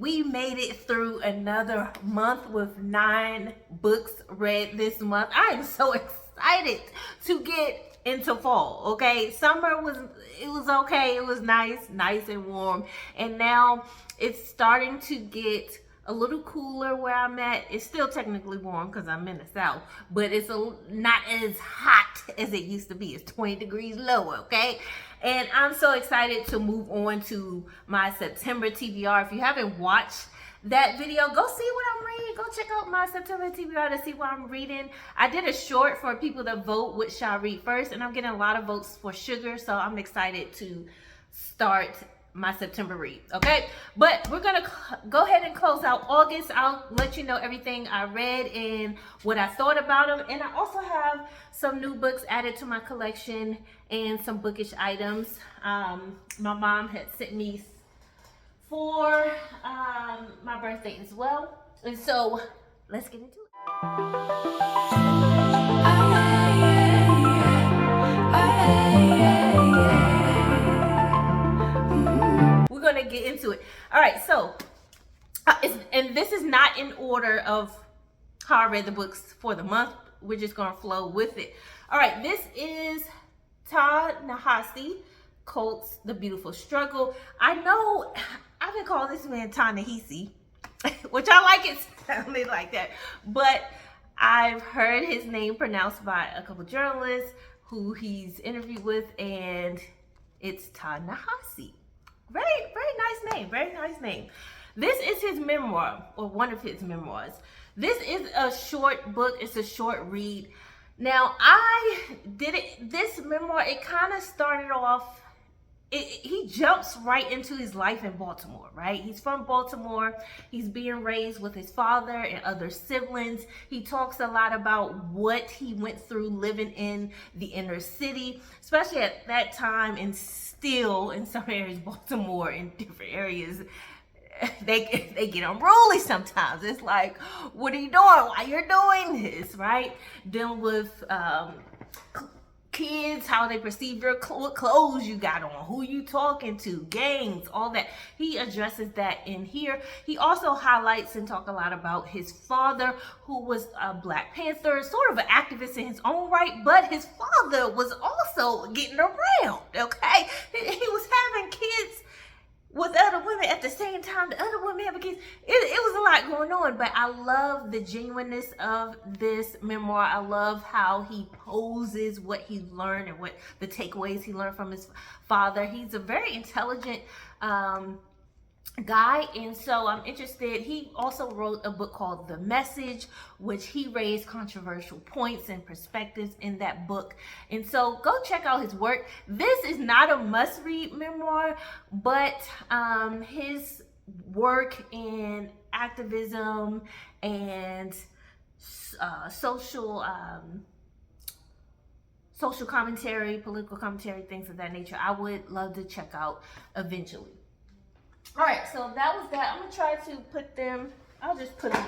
we made it through another month with 9 books read this month. I am so excited to get into fall. Okay, summer was okay. It was nice and warm, and now it's starting to get a little cooler where I'm at. It's still technically warm because I'm in the south, but it's not as hot as it used to be. It's 20 degrees lower, okay? And I'm so excited to move on to my September TBR. If you haven't watched that video, go see what I'm reading. Go check out my September TBR to see what I'm reading. I did a short for people to vote what shall I read first, and I'm getting a lot of votes for Sugar, so I'm excited to start my September read, okay? But we're gonna go ahead and close out August. I'll let you know everything I read and what I thought about them, and I also have some new books added to my collection and some bookish items my mom had sent me for my birthday as well. And so let's get into it. We're gonna get into it. All right, so and this is not in order of how I read the books for the month. We're just gonna flow with it. All right, this is Ta-Nehisi Coates' The Beautiful Struggle. I know I've been calling this man Ta-Nehisi, which I like it sounding like that, but I've heard his name pronounced by a couple journalists who he's interviewed with, and it's Ta-Nehisi. Very nice name. This is his memoir, or one of his memoirs. This is a short book. It's a short read. Now, this memoir, it kind of started off, he jumps right into his life in Baltimore, right? He's from Baltimore. He's being raised with his father and other siblings. He talks a lot about what he went through living in the inner city, especially at that time, and still in some areas, Baltimore, in different areas, they get unruly sometimes. It's like, what are you doing? Why you're doing this, right? Dealing with kids, how they perceive your what clothes you got on, who you talking to, gangs, all that. He addresses that in here. He also highlights and talk a lot about his father, who was a Black Panther, sort of an activist in his own right, but his father was also getting around, okay? He was having kids with other women at the same time. The other women having kids. It was a lot going on, but I love the genuineness of this memoir. I love how he poses what he learned and what the takeaways he learned from his father. He's a very intelligent guy, and so I'm interested. He also wrote a book called The Message, which he raised controversial points and perspectives in that book, and so go check out his work. This is not a must-read memoir, but his work in activism and social commentary, political commentary, things of that nature, I would love to check out eventually. All right, so that was that. I'm gonna try to put them, I'll just put them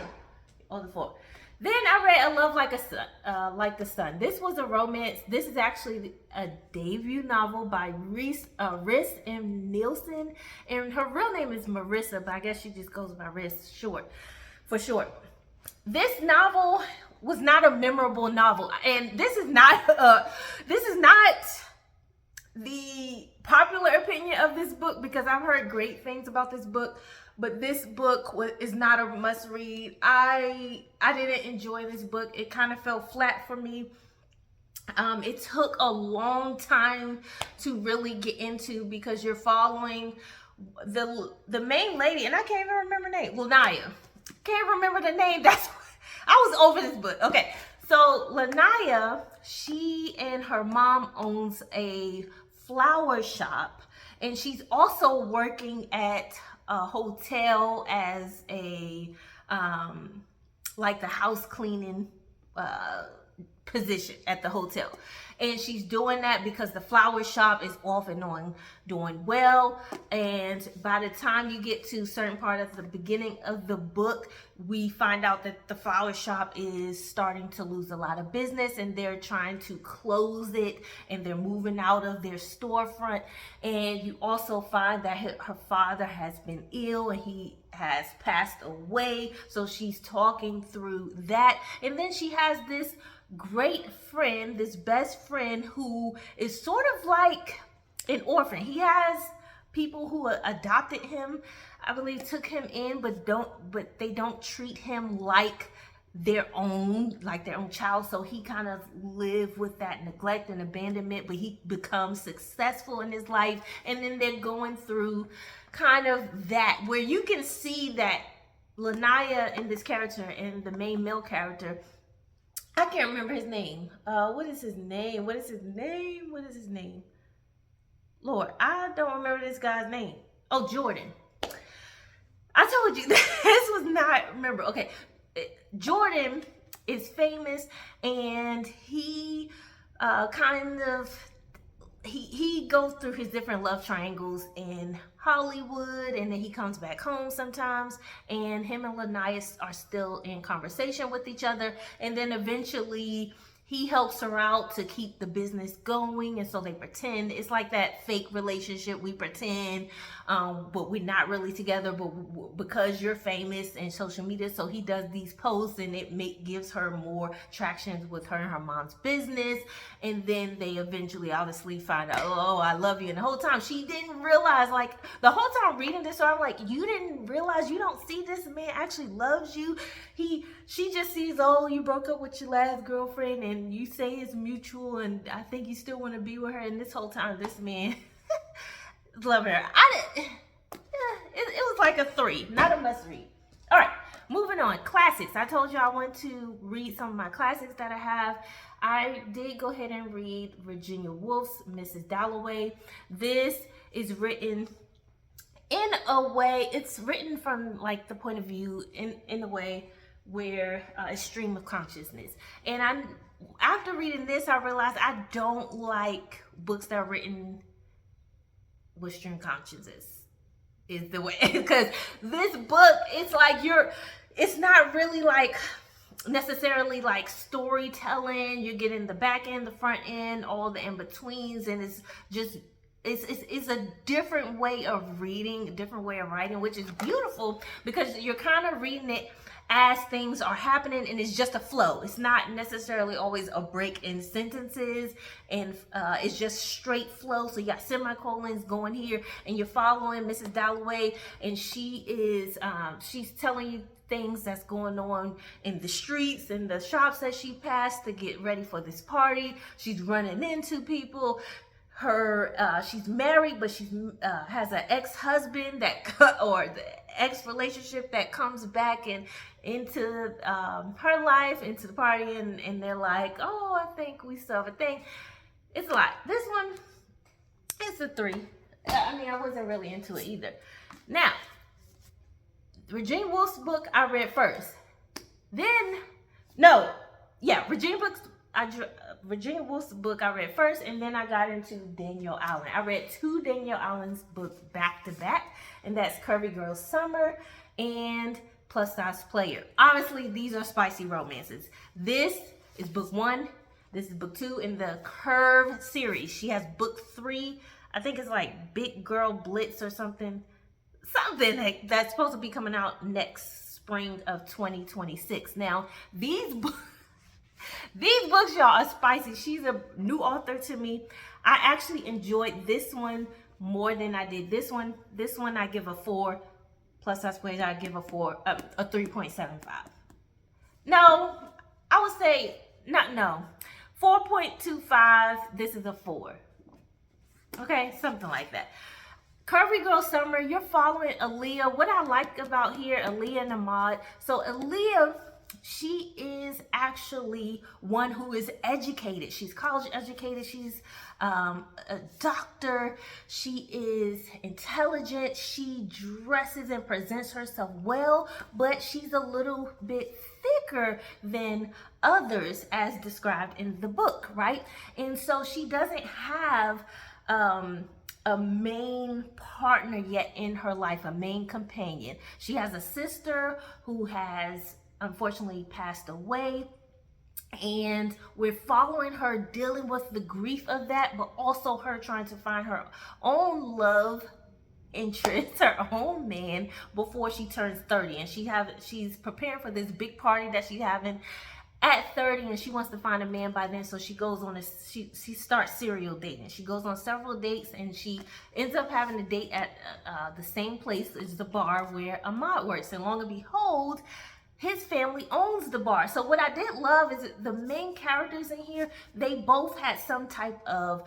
on the floor. Then I read A Love Like the Sun. This was a romance. This is actually a debut novel by Riss M. Nielsen, and her real name is Marissa, but I guess she just goes by Riss for short. This novel was not a memorable novel, and this is not the popular opinion of this book, because I've heard great things about this book, but this book is not a must read. I didn't enjoy this book. It kind of fell flat for me. It took a long time to really get into, because you're following the main lady, and I can't even remember her name. Lanaya. Can't remember the name. I was over this book. Okay, so Lanaya, she and her mom owns a flower shop, and she's also working at a hotel as a like the house cleaning position at the hotel. And she's doing that because the flower shop is off and on doing well. And by the time you get to a certain part of the beginning of the book, we find out that the flower shop is starting to lose a lot of business, and they're trying to close it, and they're moving out of their storefront. And you also find that her father has been ill, and he has passed away, so she's talking through that. And then she has this great friend, this best friend, who is sort of like an orphan. He has people who adopted him, I believe, took him in, but they don't treat him like their own child. So he kind of lived with that neglect and abandonment, but he becomes successful in his life. And then they're going through kind of that, where you can see that Darnaya in this character and the main male character, I can't remember his name. What is his name? Lord, I don't remember this guy's name. Oh, Jordan. I told you this was not, remember. Okay, Jordan is famous, and he he goes through his different love triangles in Hollywood, and then he comes back home sometimes, and him and Darnaya are still in conversation with each other, and then eventually he helps her out to keep the business going, and so they pretend it's like that fake relationship. We pretend, but we're not really together, but because you're famous and social media, so he does these posts, and it gives her more traction with her and her mom's business. And then they eventually obviously find out, oh, I love you. And the whole time she didn't realize, like the whole time reading this, so I'm like, you didn't realize, you don't see this man actually loves you. She just sees, oh, you broke up with your last girlfriend, and you say it's mutual, and I think you still want to be with her. And this whole time, this man love her. It was like a 3, not a must read. All right, moving on. Classics. I told you I want to read some of my classics that I have. I did go ahead and read Virginia Woolf's Mrs. Dalloway. This is written in a way, it's written from like the point of view in a way where a stream of consciousness. And after reading this, I realized I don't like books that are written with stream consciousness is the way, because this book, it's like it's not really like necessarily like storytelling. You're getting the back end, the front end, all the in-betweens, and it's just it's a different way of reading, a different way of writing, which is beautiful because you're kind of reading it as things are happening, and it's just a flow. It's not necessarily always a break in sentences, and it's just straight flow. So you got semicolons going here, and you're following Mrs. Dalloway, and she is she's telling you things that's going on in the streets and the shops that she passed to get ready for this party. She's running into people. She's married, but she's has an ex-husband or the ex-relationship that comes back and into her life, into the party, and they're like, oh, I think we still have a thing. It's a lot. This one, it's a 3. I mean, I wasn't really into it either. Now, Virginia Woolf's book I read first. Virginia Woolf's book I read first, and then I got into Danielle Allen. I read 2 Danielle Allen's books back to back, and that's Curvy Girl Summer and Plus Size Player. Obviously, these are spicy romances. This is book 1. This is book 2 in the Curve series. She has book 3. I think it's like Big Girl Blitz or something that's supposed to be coming out next spring of 2026. Now, these books, y'all, are spicy. She's a new author to me. I actually enjoyed this one more than I did this one. This one I give a 4. Plus Size Player, I give a 3.75. No, I would say, 4.25. This is a 4. Okay, something like that. Curvy Girl Summer, you're following Aaliyah. What I like about here, Aaliyah and Ahmad. So Aaliyah, she is actually one who is educated. She's college educated. She's a doctor. She is intelligent. She dresses and presents herself well, but she's a little bit thicker than others as described in the book, right? And so she doesn't have a main partner yet in her life, a main companion. She has a sister who has unfortunately passed away, and we're following her dealing with the grief of that, but also her trying to find her own love interest, her own man, before she turns 30, and she's preparing for this big party that she's having at 30, and she wants to find a man by then. So she goes on she starts serial dating. She goes on several dates, and she ends up having a date at the same place as the bar where Ahmad works. And long and behold, his family owns the bar. So what I did love is that the main characters in here, they both had some type of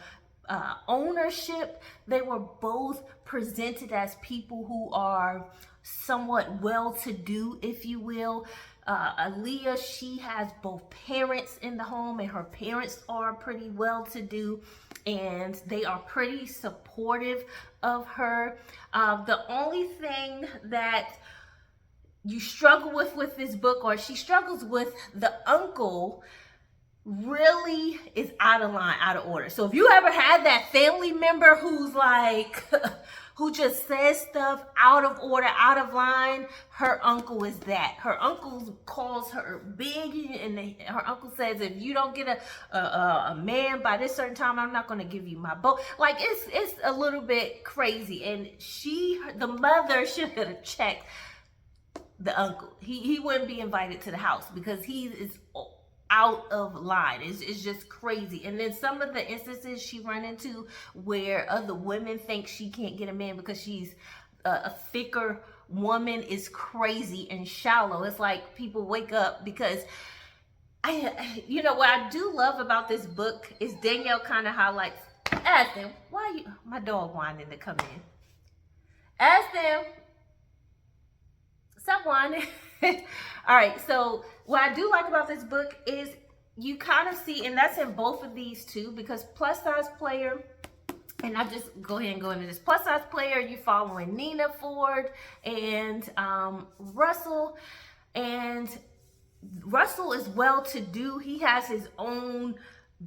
ownership. They were both presented as people who are somewhat well-to-do, if you will. Aaliyah, she has both parents in the home, and her parents are pretty well-to-do, and they are pretty supportive of her. The only thing that you struggle with this book, or she struggles with, the uncle really is out of line, out of order. So if you ever had that family member who's like, who just says stuff out of order, out of line, her uncle is that. Her uncle calls her big, and her uncle says, if you don't get a man by this certain time, I'm not going to give you my boat. Like, it's a little bit crazy. And the mother should have checked the uncle. He wouldn't be invited to the house because he is out of line. It's just crazy. And then some of the instances she run into where other women think she can't get a man because she's a thicker woman is crazy and shallow. It's like people wake up because you know what I do love about this book is Danielle kind of highlights. Ask them, why you, my dog whining to come in. Ask them, stop whining. All right, so what I do like about this book is you kind of see, and that's in both of these too, because Plus Size Player, and I just go ahead and go into this. Plus Size Player, you following Nina Ford and Russell, and Russell is well-to-do. He has his own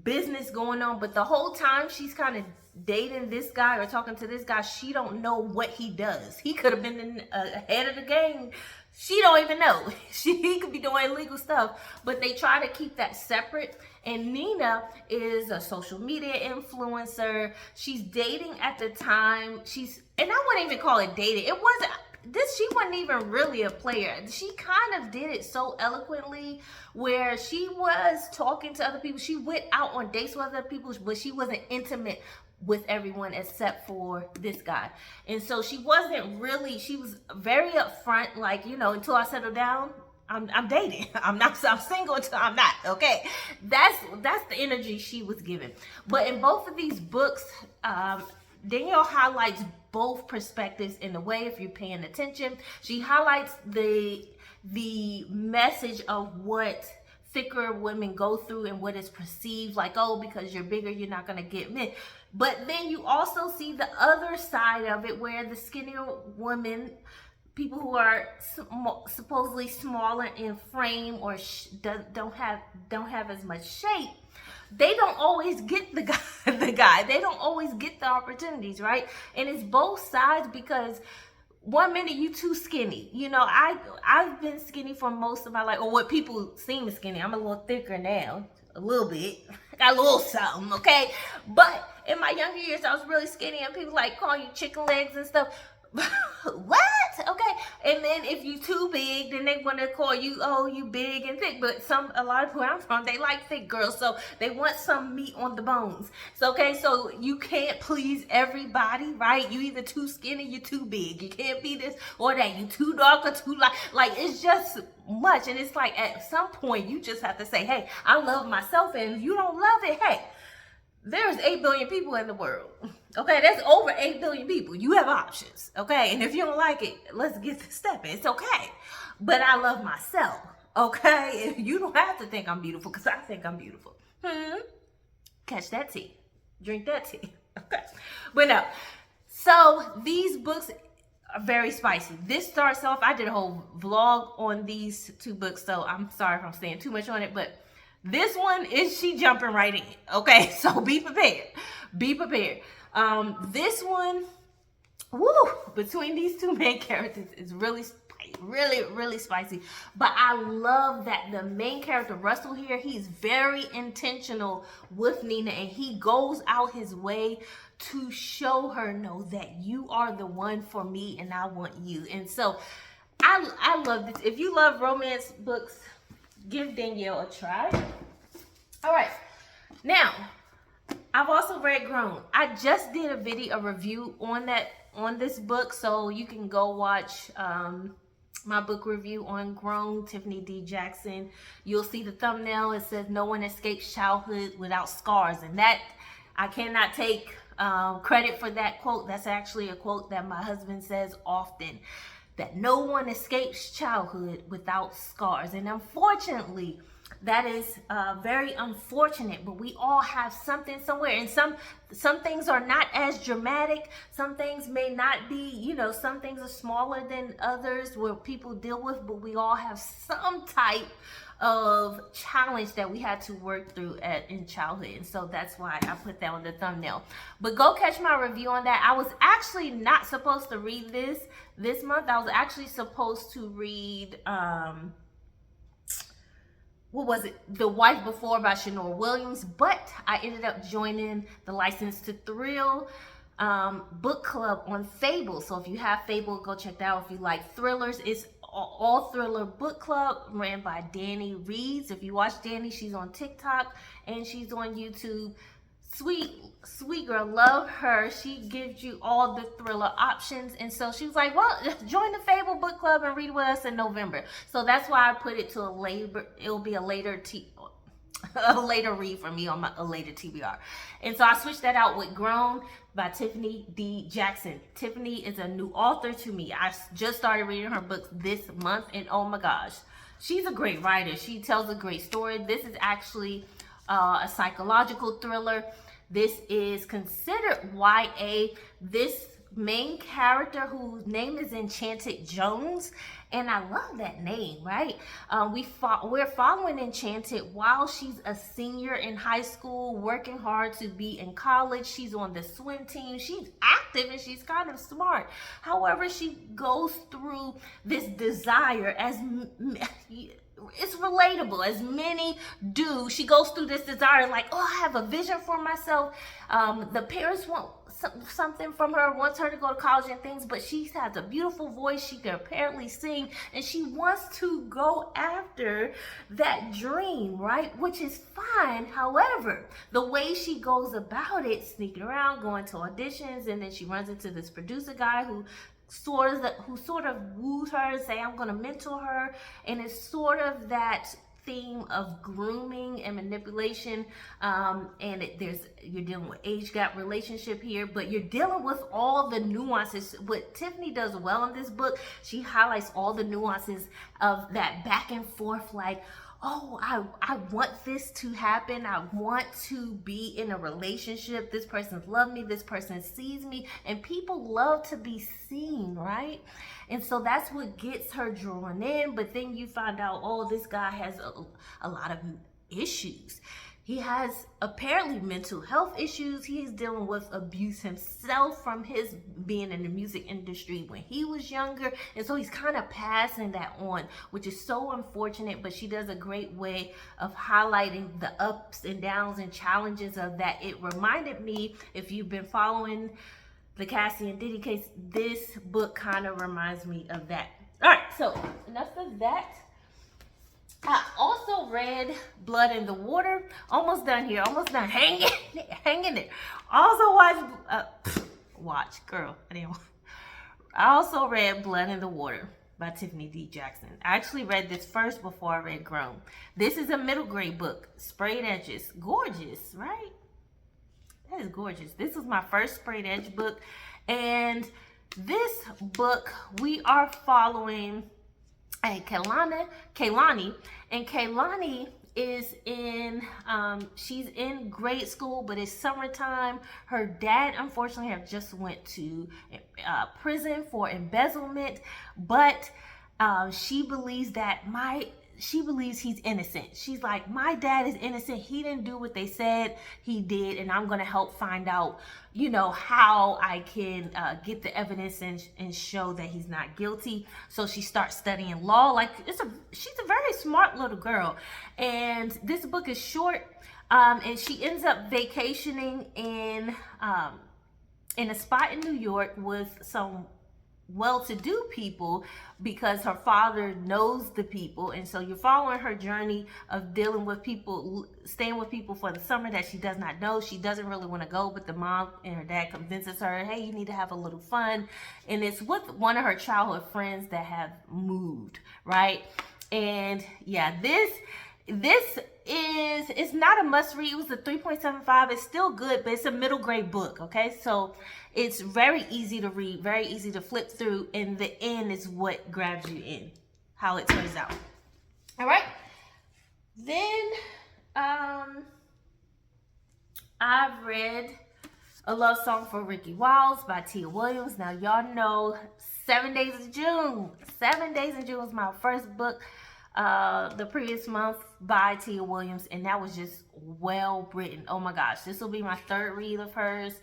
business going on, but the whole time she's kind of dating this guy or talking to this guy, she don't know what he does. He could have been ahead of the game. She don't even know. He could be doing illegal stuff, but they try to keep that separate. And Nina is a social media influencer. She's dating at the time. And I wouldn't even call it dating. It wasn't this. She wasn't even really a player. She kind of did it so eloquently where she was talking to other people. She went out on dates with other people, but she wasn't intimate with everyone except for this guy. And so she wasn't really, she was very upfront, like, you know, until I settle down, I'm dating. I'm single until I'm not. Okay, that's the energy she was given. But in both of these books, Danielle highlights both perspectives in a way. If you're paying attention, she highlights the message of what thicker women go through and what is perceived, like, oh, because you're bigger, you're not going to get men. But then you also see the other side of it where the skinnier women, people who are supposedly smaller in frame or don't have as much shape, they don't always get the guy. They don't always get the opportunities, right? And it's both sides, because one minute you too skinny. You know, I've been skinny for most of my life, or what people seem skinny. I'm a little thicker now, a little bit. I got a little something, okay? But in my younger years, I was really skinny, and people like call you chicken legs and stuff. What? Okay. And then if you too big, then they want to call you, oh, you big and thick. But a lot of where I'm from, they like thick girls, so they want some meat on the bones. So okay, so you can't please everybody, right? You either too skinny, you too big. You can't be this or that. You too dark or too light. Like, it's just much. And it's like at some point you just have to say, hey, I love myself, and if you don't love it, hey, there's 8 billion people in the world. Okay, that's over 8 billion people. You have options. Okay, and if you don't like it, let's get to stepping. It's okay. But I love myself. Okay, you don't have to think I'm beautiful, because I think I'm beautiful. Catch that tea. Drink that tea. Okay, but no. So these books are very spicy. This starts off, I did a whole vlog on these 2 books, so I'm sorry if I'm saying too much on it, but this one is she jumping right in. Okay, so be prepared. Be prepared. This one, woo, between these 2 main characters is really spicy. really, really spicy. But I love that the main character, Russell here, he's very intentional with Nina, and he goes out his way to show her, no, that you are the one for me and I want you. And so I love this. If you love romance books, give Danielle a try. All right, now I've also read Grown. I just did a review on this book, so you can go watch my book review on Grown, Tiffany D. Jackson. You'll see the thumbnail. It says no one escapes childhood without scars, and that I cannot take credit for that quote. That's actually a quote that my husband says often, that no one escapes childhood without scars. And unfortunately, that is very unfortunate, but we all have something somewhere, and some things are not as dramatic. Some things may not be, you know, some things are smaller than others where people deal with, but we all have some type of challenge that we had to work through in childhood. And so that's why I put that on the thumbnail. But go catch my review on that. I was actually not supposed to read this month. I was actually supposed to read what was it? The Wife Before by Shanora Williams, but I ended up joining the License to Thrill book club on Fable. So if you have Fable, go check that out. If you like thrillers, it's all thriller book club ran by Danny Reeds. If you watch Danny, she's on TikTok and she's on YouTube. Sweet girl, love her. She gives you all the thriller options. And so she was like, well, join the Fable book club and read with us in November. So that's why I put it to it'll be a later read for me on a later TBR. And so I switched that out with Grown by Tiffany D. Jackson. Tiffany is a new author to me. I just started reading her books this month, and oh my gosh, she's a great writer. She tells a great story. This is actually a psychological thriller. This is considered YA. This main character, whose name is Enchanted Jones, and I love that name, right? We're following Enchanted while she's a senior in high school, working hard to be in college. She's on the swim team. She's active and she's kind of smart. However, she goes through this desire, it's relatable, as many do. She goes through this desire, like, oh, I have a vision for myself. The parents want something from her, wants her to go to college and things, but she has a beautiful voice. She can apparently sing, and she wants to go after that dream, right? Which is fine. However, the way she goes about it, sneaking around, going to auditions, and then she runs into this producer guy who sort of woos her and say, I'm going to mentor her. And it's sort of that theme of grooming and manipulation, you're dealing with age gap relationship here, but you're dealing with all the nuances. What Tiffany does well in this book, she highlights all the nuances of that back and forth, like, oh, I want this to happen. I want to be in a relationship. This person's loved me. This person sees me. And people love to be seen, right? And so that's what gets her drawn in. But then you find out, oh, this guy has a lot of issues. He has apparently mental health issues. He's dealing with abuse himself from his being in the music industry when he was younger. And so he's kind of passing that on, which is so unfortunate, but she does a great way of highlighting the ups and downs and challenges of that. It reminded me, if you've been following the Cassie and Diddy case, this book kind of reminds me of that. All right, so enough of that. I also read Blood in the Water. Almost done here. Almost done. Hanging it. Also watch, girl. I also read Blood in the Water by Tiffany D. Jackson. I actually read this first before I read Grown. This is a middle grade book. Sprayed edges. Gorgeous, right? That is gorgeous. This was my first sprayed edge book. And this book, we are following Kaylani, and Kaylani is she's in grade school, but it's summertime. Her dad, unfortunately, have just went to prison for embezzlement, but she believes that she believes he's innocent. She's like, my dad is innocent. He didn't do what they said he did, and I'm going to help find out, how I can get the evidence and show that he's not guilty. So she starts studying law. Like, she's a very smart little girl. And this book is short, and she ends up vacationing in a spot in New York with some well-to-do people, because her father knows the people. And so you're following her journey of dealing with people, staying with people for the summer that she does not know. She doesn't really want to go, but the mom and her dad convinces her, hey, you need to have a little fun. And it's with one of her childhood friends that have moved, right? And yeah, this it's not a must read. It was a 3.75. It's still good, but it's a middle grade book. Okay, so it's very easy to read, very easy to flip through, and the end is what grabs you in, how it turns out. All right, then I've read A Love Song for Ricky Wiles by Tia Williams. Now y'all know 7 Days in June. 7 Days in June was my first book the previous month by Tia Williams, and that was just well written. Oh my gosh, this will be my third read of hers.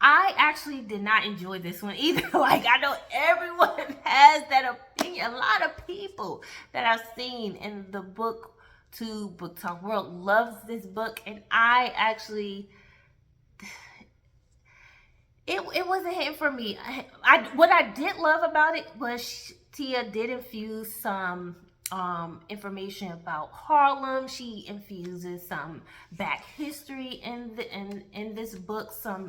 I actually did not enjoy this one either. Like, I know everyone has that opinion. A lot of people that I've seen in the BookTube, Book Talk world loves this book, and I actually, it wasn't hitting for me. What I did love about it was Tia did infuse some information about Harlem. She infuses some back history in this book, some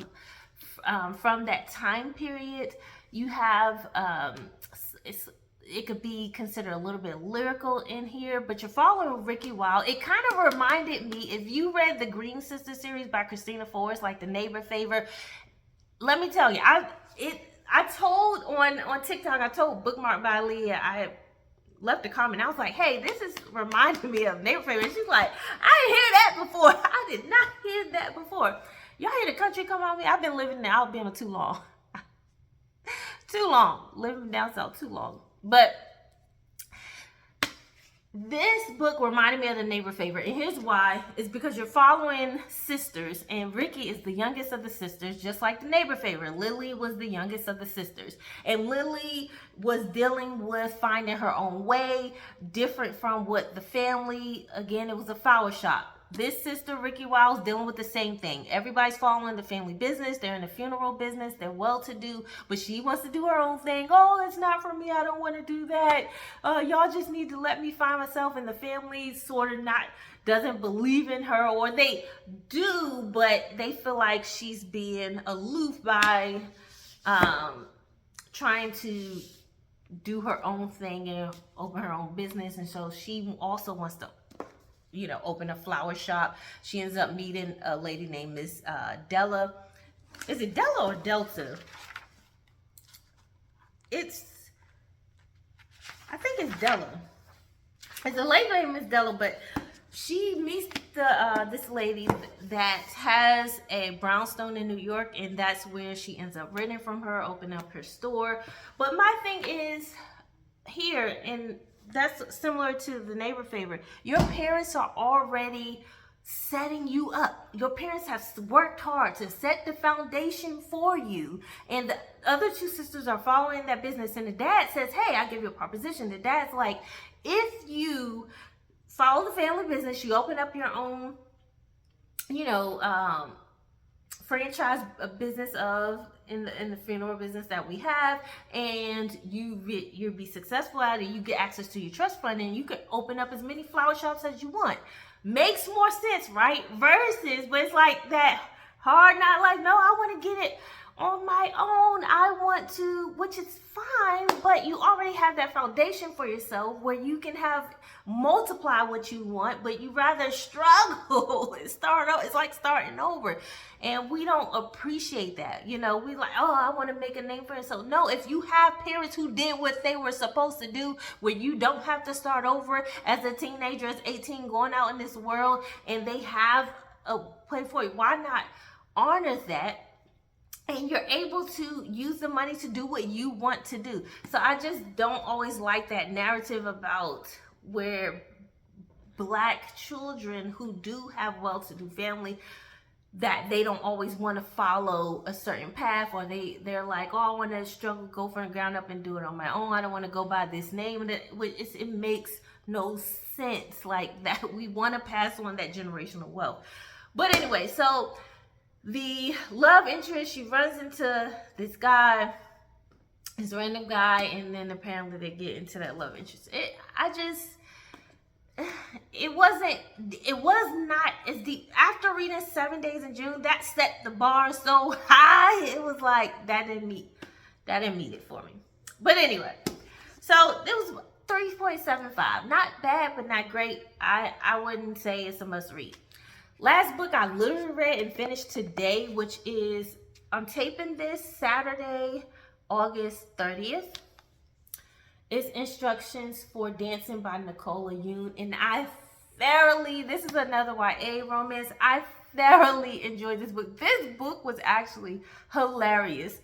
from that time period. You have it could be considered a little bit lyrical in here, but you're following Ricky Wiles. It kind of reminded me, if you read the Green Sister series by Christina Forrest, like The Neighbor Favor. Let me tell you, I told on TikTok, I told Bookmark by Leah, I left a comment. I was like, hey, this is reminding me of Neighbor Favor. She's like, I didn't hear that before. I did not hear that before. Y'all hear the country come on me? I've been living in Alabama too long. Too long. Living down south too long. But this book reminded me of The Neighbor Favor, and here's why. It's because you're following sisters, and Ricky is the youngest of the sisters, just like The Neighbor Favor. Lily was the youngest of the sisters, and Lily was dealing with finding her own way, different from what the family, again, it was a flower shop. This sister, Ricky Wiles, dealing with the same thing. Everybody's following the family business. They're in the funeral business. They're well-to-do, but she wants to do her own thing. Oh, it's not for me. I don't want to do that. Y'all just need to let me find myself. And the family sort of doesn't believe in her, or they do, but they feel like she's being aloof by trying to do her own thing and open her own business. And so she also wants to open a flower shop. She ends up meeting a lady named Miss Della. Is it Della or Delta? I think it's Della. It's a lady named Miss Della, but she meets this lady that has a brownstone in New York, and that's where she ends up renting from her, opening up her store. But my thing is here, and that's similar to The Neighbor Favor. Your parents are already setting you up. Your parents have worked hard to set the foundation for you. And the other two sisters are following that business. And the dad says, hey, I give you a proposition. The dad's like, if you follow the family business, you open up your own, franchise business in the funeral business that we have, and you'll be successful at it, you get access to your trust fund, and you can open up as many flower shops as you want. Makes more sense, right? Versus, but it's like that hard not like, no, I want to get it on my own. I want to, which is fine, but you already have that foundation for yourself where you can multiply what you want, but you rather struggle and start over. It's like starting over. And we don't appreciate that. We like, oh, I want to make a name for yourself. No, if you have parents who did what they were supposed to do, where you don't have to start over as a teenager, as 18, going out in this world, and they have a play for you, why not honor that? And you're able to use the money to do what you want to do. So I just don't always like that narrative about where Black children who do have well-to-do family, that they don't always want to follow a certain path, or they're like, oh, I want to struggle, go from the ground up and do it on my own. I don't want to go by this name. And it makes no sense like that. We want to pass on that generational wealth. But anyway, so the love interest, she runs into this guy, this random guy, and then apparently they get into that love interest. It was not as deep. After reading 7 Days in June, that set the bar so high. It was like, that didn't meet it for me. But anyway, so it was 3.75. Not bad, but not great. I wouldn't say it's a must read. Last book I literally read and finished today, which is, I'm taping this Saturday, August 30th. It's Instructions for Dancing by Nicola Yoon. And this is another YA romance. I thoroughly enjoyed this book. This book was actually hilarious.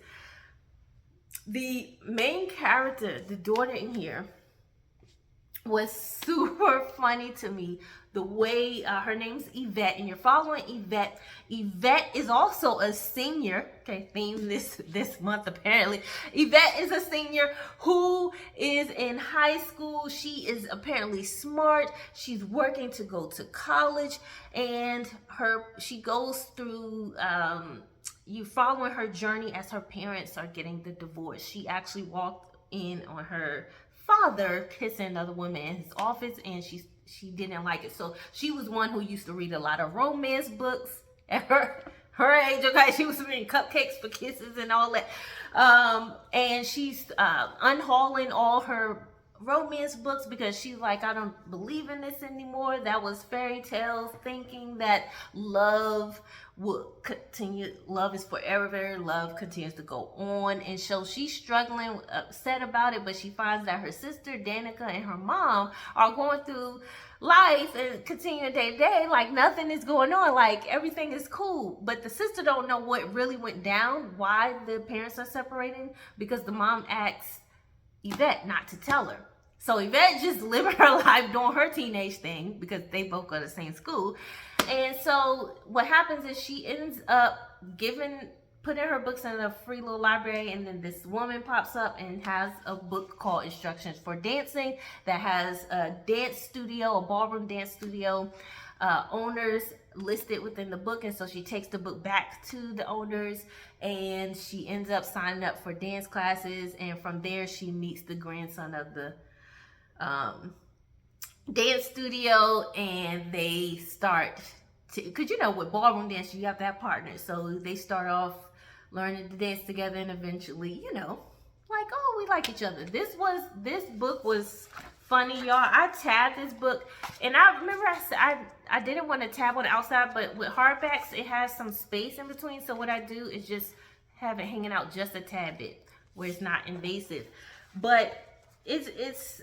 The main character, the daughter in here, was super funny to me. The way her name's Yvette, and you're following Yvette. Yvette is also a senior. Okay, theme this month apparently. Yvette is a senior who is in high school. She is apparently smart. She's working to go to college, and she goes through you following her journey as her parents are getting the divorce. She actually walked in on her father kissing another woman in his office, and she didn't like it. So she was one who used to read a lot of romance books at her age. Okay, she was reading Cupcakes for Kisses and all that. And she's unhauling all her romance books because she's like, I don't believe in this anymore. That was fairy tales, thinking that love will continue. Love is forever. Love continues to go on. And so she's struggling, upset about it, but she finds that her sister Danica and her mom are going through life and continuing day to day like nothing is going on, like everything is cool. But the sister don't know what really went down, why the parents are separating, because the mom asks Yvette not to tell her. So Yvette just living her life doing her teenage thing because they both go to the same school. And so what happens is she ends up putting her books in a free little library, and then this woman pops up and has a book called Instructions for Dancing that has a dance studio, a ballroom dance studio, owners listed within the book. And so she takes the book back to the owners, and she ends up signing up for dance classes, and from there she meets the grandson of the dance studio, and they start to, because you know with ballroom dance you have to have partners, so they start off learning to dance together, and eventually, you know, like, oh, we like each other. This book was funny, y'all. I tabbed this book, and I remember I didn't want to tab on the outside, but with hardbacks it has some space in between, so what I do is just have it hanging out just a tad bit where it's not invasive. But it's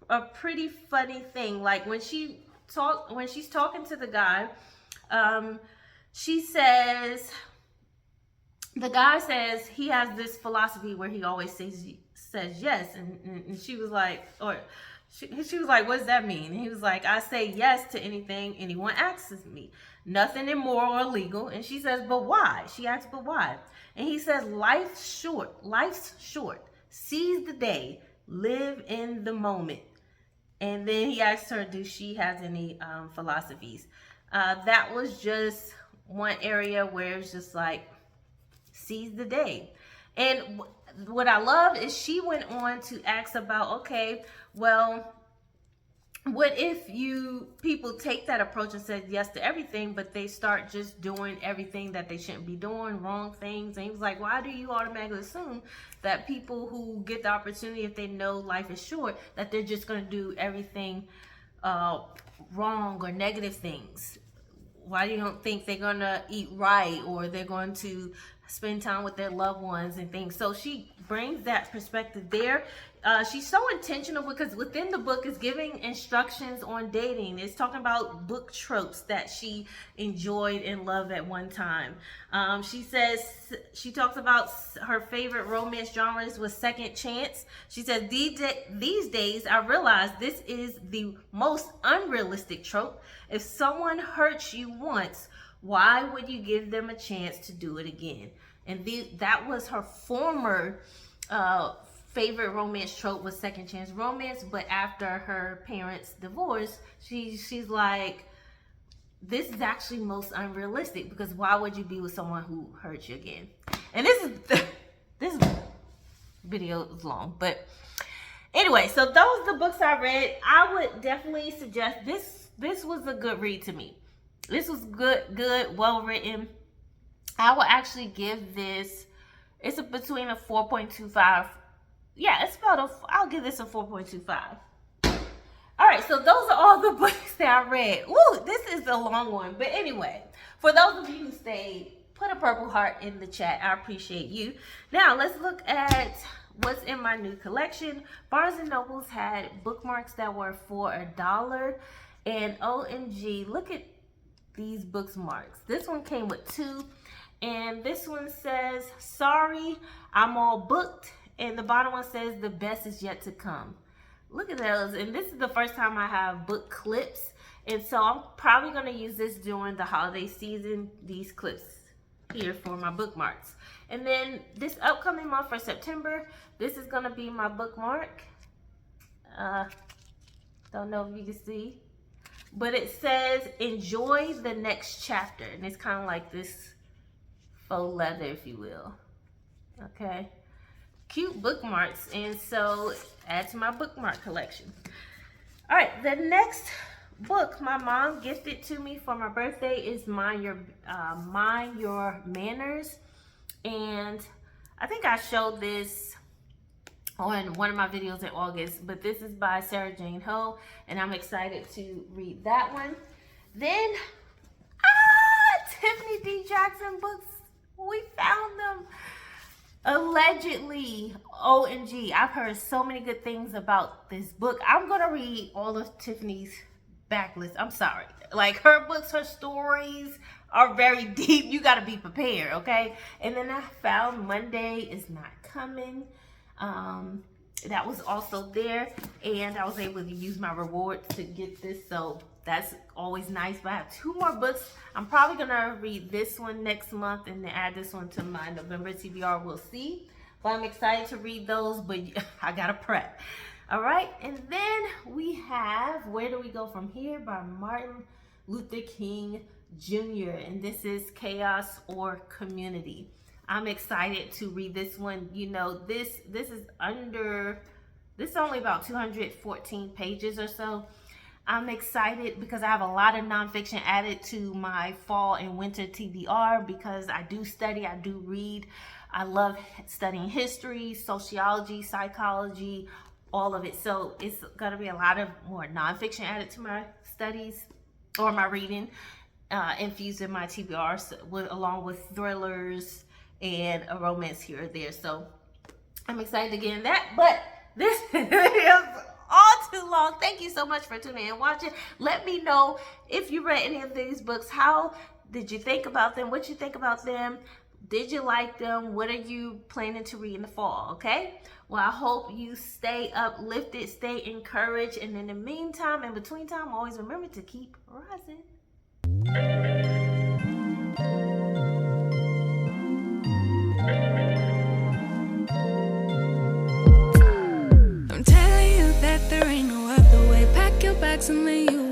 a pretty funny thing. Like when she's talking to the guy, the guy says he has this philosophy where he always says yes, and she was like, she was like, what does that mean? And he was like, I say yes to anything anyone asks me, nothing immoral or illegal. And she says, but why? She asks, but why? And he says, life's short. Seize the day, live in the moment. And then he asks her, do she has any philosophies? That was just one area where it's just like, seize the day. And what I love is she went on to ask about, okay, well, what if people take that approach and said yes to everything, but they start just doing everything that they shouldn't be doing, wrong things? And he was like, why do you automatically assume that people who get the opportunity, if they know life is short, that they're just going to do everything wrong or negative things? Why do you don't think they're going to eat right, or they're going to spend time with their loved ones and things. So she brings that perspective there. She's so intentional because within the book is giving instructions on dating. It's talking about book tropes that she enjoyed and loved at one time. She talks about her favorite romance genres was second chance. She says, these days I realize this is the most unrealistic trope. If someone hurts you once, why would you give them a chance to do it again? And that was her former favorite romance trope was second chance romance. But after her parents' divorce, she's like, this is actually most unrealistic, because why would you be with someone who hurts you again? And this video is long, but anyway, so those are the books I read. I would definitely suggest this. This was a good read to me. This was good, well written. I will actually give this, it's between a 4.25. Yeah, I'll give this a 4.25. All right, so those are all the books that I read. Ooh, this is a long one. But anyway, for those of you who stayed, put a purple heart in the chat. I appreciate you. Now, let's look at what's in my new collection. Barnes & Noble's had bookmarks that were for $1. And OMG, look at these bookmarks. This one came with 2. And this one says, sorry, I'm all booked. And the bottom one says, the best is yet to come. Look at those. And this is the first time I have book clips. And so I'm probably going to use this during the holiday season, these clips here for my bookmarks. And then this upcoming month for September, this is going to be my bookmark. Don't know if you can see. But it says, enjoy the next chapter. And it's kind of like this faux leather, if you will. Okay. Cute bookmarks. And so add to my bookmark collection. All right. The next book my mom gifted to me for my birthday is Mind Your Manners. And I think I showed this on one of my videos in August, but this is by Sarah Jane Ho, and I'm excited to read that one. Then Tiffany D. Jackson books, we found them. Allegedly, OMG, I've heard so many good things about this book. I'm gonna read all of Tiffany's backlist. I'm sorry, like her books, her stories are very deep. You got to be prepared, okay? And then I found Monday Is Not Coming. That was also there, and I was able to use my rewards to get this, so that's always nice. But I have 2 more books. I'm probably gonna read this one next month and then add this one to my November TBR. We'll see, but I'm excited to read those, but I gotta prep. All right, and then we have Where Do We Go From Here by Martin Luther King Jr., and this is Chaos or Community. I'm excited to read this one. You know, this is only about 214 pages or so. I'm excited because I have a lot of nonfiction added to my fall and winter TBR because I do study, I do read. I love studying history, sociology, psychology, all of it. So it's gonna be a lot of more nonfiction added to my studies or my reading, infused in my TBRs along with thrillers and a romance here or there. So I'm excited to get in that, but this is all too long. Thank you so much for tuning in and watching. Let me know if you read any of these books. How did you think about them? What you think about them? Did you like them? What are you planning to read in the fall? Okay, well, I hope you stay uplifted, stay encouraged, and in the meantime, in between time, always remember to keep rising. I'm telling you that there ain't no other way. Pack your bags and leave.